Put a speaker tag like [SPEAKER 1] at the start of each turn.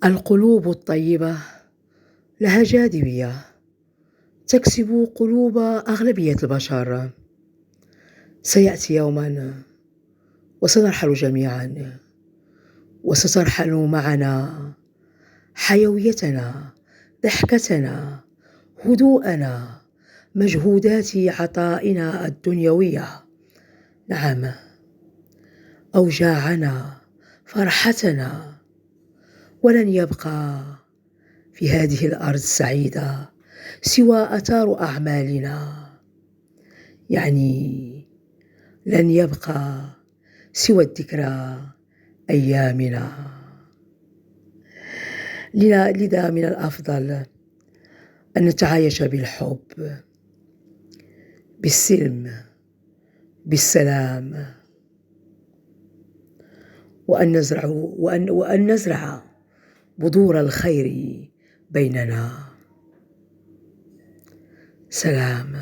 [SPEAKER 1] القلوب الطيبة لها جاذبية تكسب قلوب أغلبية البشر. سيأتي يوماً وسنرحل جميعاً، وسترحل معنا حيويتنا، ضحكتنا، هدوءنا، مجهودات عطائنا الدنيوية، نعم، أوجاعنا، فرحتنا. ولن يبقى في هذه الأرض السعيدة سوى آثار أعمالنا، يعني لن يبقى سوى الذكرى أيامنا. لذا من الأفضل أن نتعايش بالحب، بالسلم، بالسلام، وأن نزرع بذور الخير بيننا. سلام.